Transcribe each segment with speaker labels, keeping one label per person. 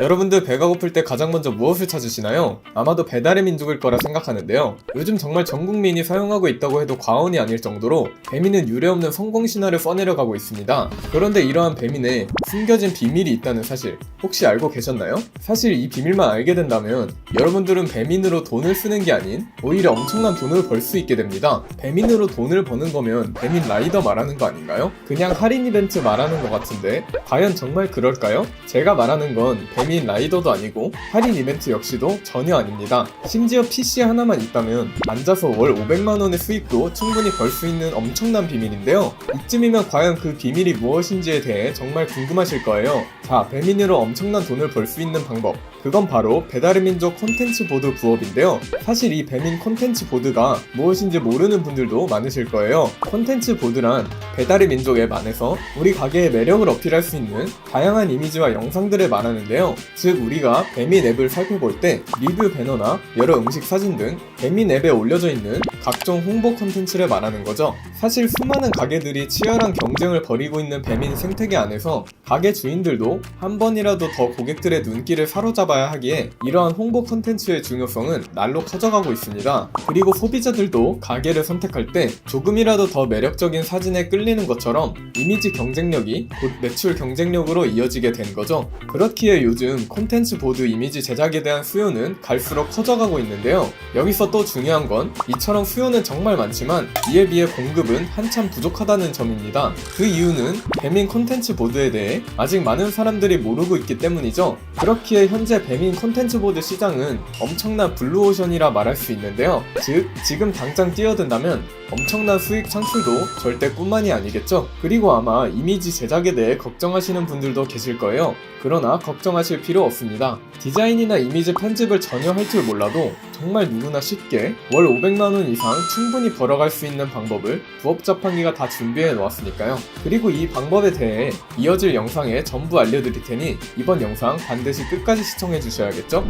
Speaker 1: 여러분들 배가 고플 때 가장 먼저 무엇을 찾으시나요? 아마도 배달의 민족일 거라 생각하는데요. 요즘 정말 전 국민이 사용하고 있다고 해도 과언이 아닐 정도로 배민은 유례없는 성공 신화를 써내려가고 있습니다. 그런데 이러한 배민에 숨겨진 비밀이 있다는 사실 혹시 알고 계셨나요? 사실 이 비밀만 알게 된다면 여러분들은 배민으로 돈을 쓰는 게 아닌 오히려 엄청난 돈을 벌 수 있게 됩니다. 배민으로 돈을 버는 거면 배민 라이더 말하는 거 아닌가요? 그냥 할인 이벤트 말하는 것 같은데 과연 정말 그럴까요? 제가 말하는 건 배민 라이더도 아니고 할인 이벤트 역시도 전혀 아닙니다. 심지어 PC 하나만 있다면 앉아서 월 500만원의 수익도 충분히 벌 수 있는 엄청난 비밀인데요. 이쯤이면 과연 그 비밀이 무엇인지에 대해 정말 궁금하실 거예요. 자, 배민으로 엄청난 돈을 벌 수 있는 방법, 그건 바로 배달의 민족 콘텐츠 보드 부업인데요. 사실 이 배민 콘텐츠 보드가 무엇인지 모르는 분들도 많으실 거예요. 콘텐츠 보드란 배달의 민족 앱 안에서 우리 가게의 매력을 어필할 수 있는 다양한 이미지와 영상들을 말하는데요. 즉 우리가 배민 앱을 살펴볼 때 리뷰 배너나 여러 음식 사진 등 배민 앱에 올려져 있는 각종 홍보 콘텐츠를 말하는 거죠. 사실 수많은 가게들이 치열한 경쟁을 벌이고 있는 배민 생태계 안에서 가게 주인들도 한 번이라도 더 고객들의 눈길을 사로잡아야 하기에 이러한 홍보 콘텐츠의 중요성은 날로 커져가고 있습니다. 그리고 소비자들도 가게를 선택할 때 조금이라도 더 매력적인 사진에 끌리는 것처럼 이미지 경쟁력이 곧 매출 경쟁력으로 이어지게 된 거죠. 그렇기에 요즘 콘텐츠 보드 이미지 제작에 대한 수요는 갈수록 커져가고 있는데요. 여기서 또 중요한 건 이처럼 수요는 정말 많지만 이에 비해 공급은 한참 부족하다는 점입니다. 그 이유는 배민 콘텐츠 보드에 대해 아직 많은 사람들이 모르고 있기 때문이죠. 그렇기에 현재 배민 콘텐츠 보드 시장은 엄청난 블루오션이라 말할 수 있는데요. 즉 지금 당장 뛰어든다면 엄청난 수익 창출도 절대 꿈만이 아니겠죠. 그리고 아마 이미지 제작에 대해 걱정하시는 분들도 계실 거예요. 그러나 걱정하실 필요 없습니다. 디자인이나 이미지 편집을 전혀 할 줄 몰라도 정말 누구나 쉽게 월 500만원 이상 충분히 벌어갈 수 있는 방법을 부업자판기가 다 준비해 놓았으니까요. 그리고 이 방법에 대해 이어질 영상에 전부 알려드릴 테니 이번 영상 반드시 끝까지 시청해 주셔야겠죠?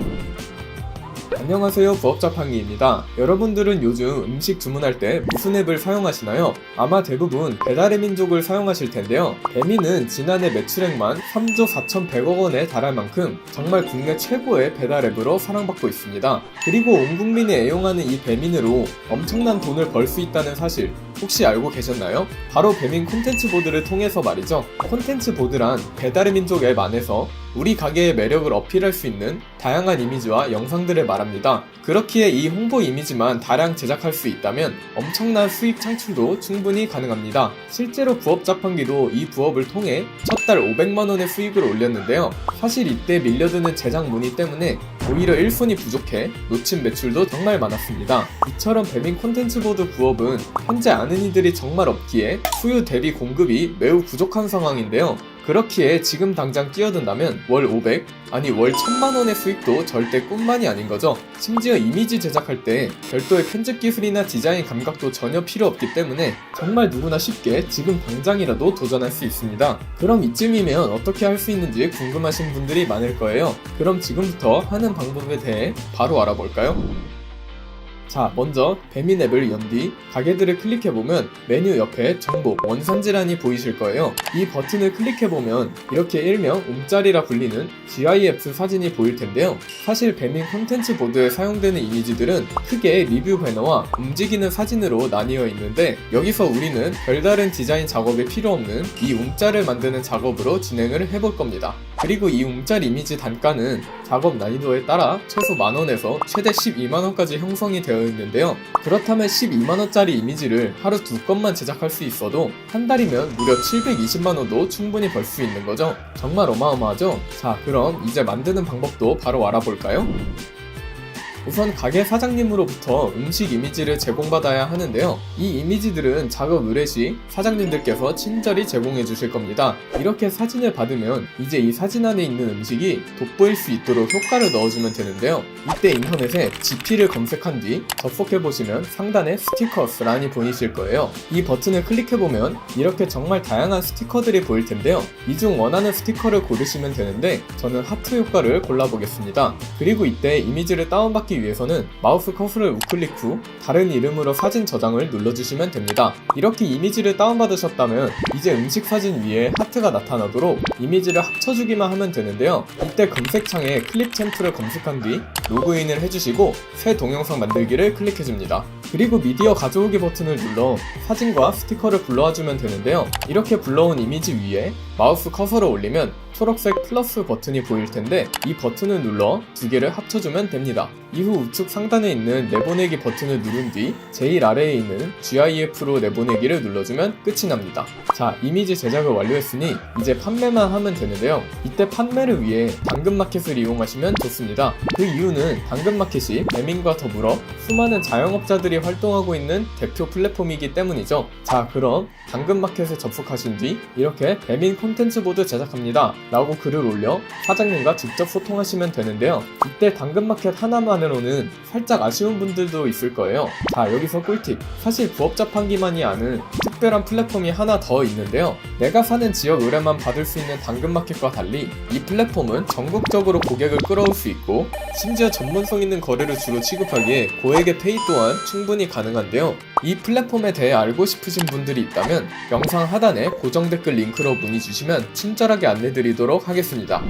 Speaker 1: 안녕하세요, 부업자판기입니다. 여러분들은 요즘 음식 주문할 때 무슨 앱을 사용하시나요? 아마 대부분 배달의 민족을 사용하실 텐데요. 배민은 지난해 매출액만 3조 4,100억 원에 달할 만큼 정말 국내 최고의 배달 앱으로 사랑받고 있습니다. 그리고 온 국민이 애용하는 이 배민으로 엄청난 돈을 벌 수 있다는 사실 혹시 알고 계셨나요? 바로 배민 콘텐츠 보드를 통해서 말이죠. 콘텐츠 보드란 배달의 민족 앱 안에서 우리 가게의 매력을 어필할 수 있는 다양한 이미지와 영상들을 말합니다. 그렇기에 이 홍보 이미지만 다량 제작할 수 있다면 엄청난 수익 창출도 충분히 가능합니다. 실제로 부업자판기도 이 부업을 통해 첫 달 500만원의 수익을 올렸는데요. 사실 이때 밀려드는 제작 문의 때문에 오히려 1손이 부족해 놓친 매출도 정말 많았습니다. 이처럼 배민 콘텐츠 보드 부업은 현재 아는 이들이 정말 없기에 수요 대비 공급이 매우 부족한 상황인데요. 그렇기에 지금 당장 뛰어든다면 월 500, 아니 월 1000만원의 수익도 절대 꿈만이 아닌 거죠. 심지어 이미지 제작할 때 별도의 편집 기술이나 디자인 감각도 전혀 필요 없기 때문에 정말 누구나 쉽게 지금 당장이라도 도전할 수 있습니다. 그럼 이쯤이면 어떻게 할 수 있는지 궁금하신 분들이 많을 거예요. 그럼 지금부터 하는 방법에 대해 바로 알아볼까요? 자, 먼저 배민 앱을 연 뒤 가게들을 클릭해보면 메뉴 옆에 정보, 원산지란이 보이실 거예요. 이 버튼을 클릭해보면 이렇게 일명 움짤이라 불리는 GIF 사진이 보일 텐데요. 사실 배민 콘텐츠 보드에 사용되는 이미지들은 크게 리뷰 배너와 움직이는 사진으로 나뉘어 있는데 여기서 우리는 별다른 디자인 작업이 필요 없는 이 움짤을 만드는 작업으로 진행을 해볼 겁니다. 그리고 이 움짤 이미지 단가는 작업 난이도에 따라 최소 만원에서 최대 12만원까지 형성이 되어 있는데요. 그렇다면 12만원짜리 이미지를 하루 2건만 제작할 수 있어도 한 달이면 무려 720만원도 충분히 벌 수 있는 거죠. 정말 어마어마하죠? 자, 그럼 이제 만드는 방법도 바로 알아볼까요? 우선 가게 사장님으로부터 음식 이미지를 제공받아야 하는데요. 이 이미지들은 작업 의뢰 시 사장님들께서 친절히 제공해 주실 겁니다. 이렇게 사진을 받으면 이제 이 사진 안에 있는 음식이 돋보일 수 있도록 효과를 넣어주면 되는데요. 이때 인터넷에 GP를 검색한 뒤 접속해보시면 상단에 스티커스란이 보이실 거예요. 이 버튼을 클릭해보면 이렇게 정말 다양한 스티커들이 보일 텐데요. 이 중 원하는 스티커를 고르시면 되는데 저는 하트 효과를 골라보겠습니다. 그리고 이때 이미지를 다운받기 하기 위해서는 마우스 커서를 우클릭 후 다른 이름으로 사진 저장을 눌러주시면 됩니다. 이렇게 이미지를 다운받으셨다면 이제 음식 사진 위에 하트가 나타나도록 이미지를 합쳐주기만 하면 되는데요. 이때 검색창에 클립 챔프를 검색한 뒤 로그인을 해주시고 새 동영상 만들기를 클릭해줍니다. 그리고 미디어 가져오기 버튼을 눌러 사진과 스티커를 불러와주면 되는데요. 이렇게 불러온 이미지 위에 마우스 커서를 올리면 초록색 플러스 버튼이 보일 텐데 이 버튼을 눌러 두 개를 합쳐주면 됩니다. 이후 우측 상단에 있는 내보내기 버튼을 누른 뒤 제일 아래에 있는 GIF로 내보내기를 눌러주면 끝이 납니다. 자, 이미지 제작을 완료했으니 이제 판매만 하면 되는데요. 이때 판매를 위해 당근마켓을 이용하시면 좋습니다. 그 이유는 당근마켓이 배민과 더불어 수많은 자영업자들이 활동하고 있는 대표 플랫폼이기 때문이죠. 자, 그럼 당근마켓에 접속하신 뒤 이렇게 배민 콘텐츠 보드 제작합니다 라고 글을 올려 사장님과 직접 소통하시면 되는데요. 이때 당근마켓 하나만으로는 살짝 아쉬운 분들도 있을 거예요. 자, 여기서 꿀팁. 사실 부업자판기만이 아는 특별한 플랫폼이 하나 더 있는데요. 내가 사는 지역 의뢰만 받을 수 있는 당근마켓과 달리 이 플랫폼은 전국적으로 고객을 끌어올 수 있고 심지어 전문성 있는 거래를 주로 취급하기에 고액의 페이 또한 충분히 가능한데요. 이 플랫폼에 대해 알고 싶으신 분들이 있다면 영상 하단에 고정 댓글 링크로 문의 주시면 친절하게 안내드리도록 하겠습니다.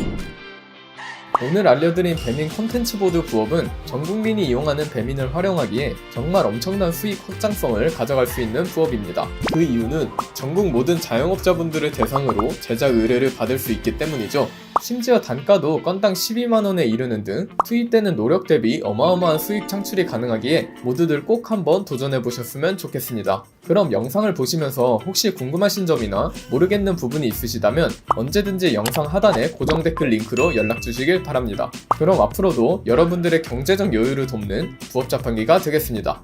Speaker 1: 오늘 알려드린 배민 콘텐츠 보드 부업은 전 국민이 이용하는 배민을 활용하기에 정말 엄청난 수익 확장성을 가져갈 수 있는 부업입니다. 그 이유는 전국 모든 자영업자분들을 대상으로 제작 의뢰를 받을 수 있기 때문이죠. 심지어 단가도 건당 12만원에 이르는 등 투입되는 노력 대비 어마어마한 수익 창출이 가능하기에 모두들 꼭 한번 도전해보셨으면 좋겠습니다. 그럼 영상을 보시면서 혹시 궁금하신 점이나 모르겠는 부분이 있으시다면 언제든지 영상 하단에 고정 댓글 링크로 연락주시길 바랍니다. 그럼 앞으로도 여러분들의 경제적 여유를 돕는 부업자판기가 되겠습니다.